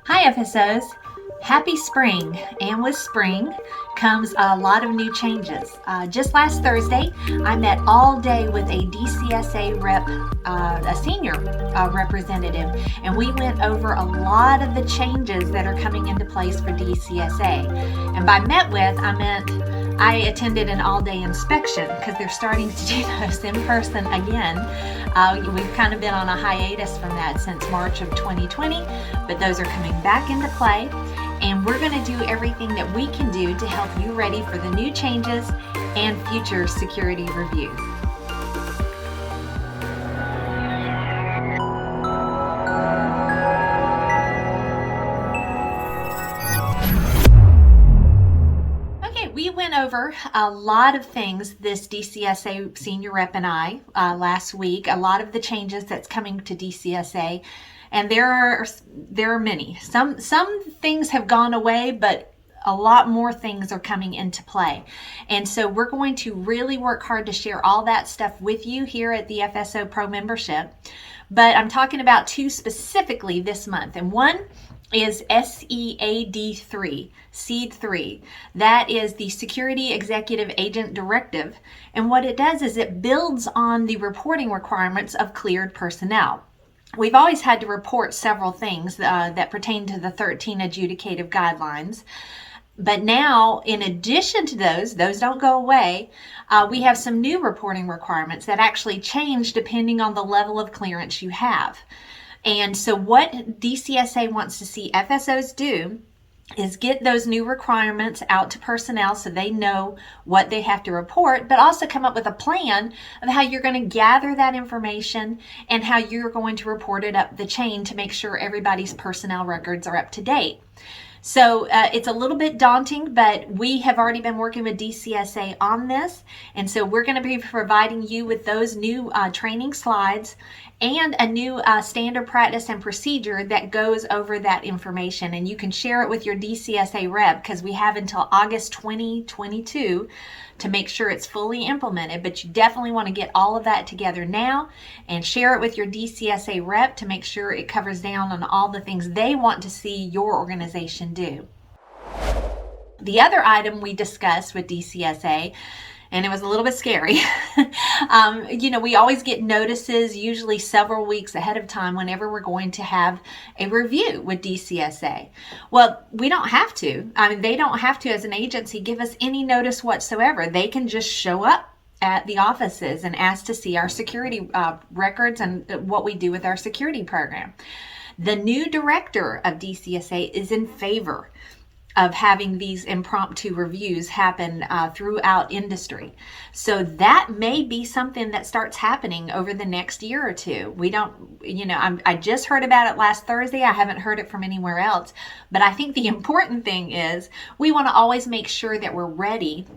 Hi FSOs! Happy spring, and with spring comes a lot of new changes. Just last Thursday, I met all day with a DCSA rep, a senior representative, and we went over a lot of the changes that are coming into place for DCSA. And by met with, I meant I attended an all-day inspection because they're starting to do those in person again. We've kind of been on a hiatus from that since March of 2020, but those are coming back into play. And we're going to do everything that we can do to help you ready for the new changes and future security reviews. Okay, we went over a lot of things, this DCSA senior rep and I, last week, a lot of the changes that's coming to DCSA. And there are many. Some things have gone away, but a lot more things are coming into play. And so we're going to really work hard to share all that stuff with you here at the FSO Pro membership. But I'm talking about two specifically this month. And one is SEAD 3, SEAD 3. That is the Security Executive Agent Directive. And what it does is it builds on the reporting requirements of cleared personnel. We've always had to report several things that pertain to the 13 adjudicative guidelines. But now, in addition to those don't go away, we have some new reporting requirements that actually change depending on the level of clearance you have. And so what DCSA wants to see FSOs do is get those new requirements out to personnel so they know what they have to report, but also come up with a plan of how you're going to gather that information and how you're going to report it up the chain to make sure everybody's personnel records are up to date. So it's a little bit daunting, but we have already been working with DCSA on this. And so we're going to be providing you with those new training slides and a new standard practice and procedure that goes over that information. And you can share it with your DCSA rep because we have until August 2022 to make sure it's fully implemented. But you definitely want to get all of that together now and share it with your DCSA rep to make sure it covers down on all the things they want to see your organization do. The other item we discussed with DCSA, and it was a little bit scary. We always get notices usually several weeks ahead of time whenever we're going to have a review with DCSA. Well, we don't have to. They don't have to, as an agency, give us any notice whatsoever. They can just show up at the offices and ask to see our security records and what we do with our security program. The new director of DCSA is in favor of having these impromptu reviews happen throughout industry. So that may be something that starts happening over the next year or two. We don't, I just heard about it last Thursday. I haven't heard it from anywhere else. But I think the important thing is we want to always make sure that we're ready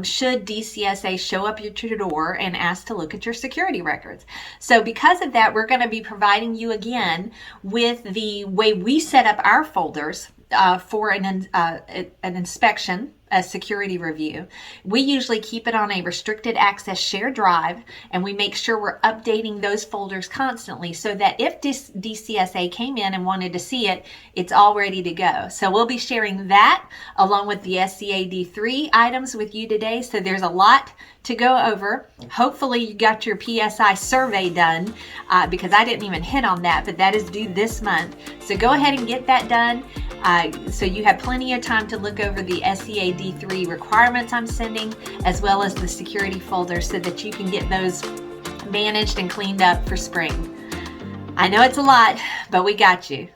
should DCSA show up at your door and ask to look at your security records. So because of that, we're going to be providing you again with the way we set up our folders for an inspection, a security review. We usually keep it on a restricted access shared drive, and we make sure we're updating those folders constantly so that if DCSA came in and wanted to see it, it's all ready to go. So we'll be sharing that along with the SEAD 3 items with you today. So there's a lot to go over. Hopefully you got your PSI survey done because I didn't even hit on that, but that is due this month. So go ahead and get that done. So you have plenty of time to look over the SEAD 3 requirements I'm sending, as well as the security folder so that you can get those managed and cleaned up for spring. I know it's a lot, but we got you.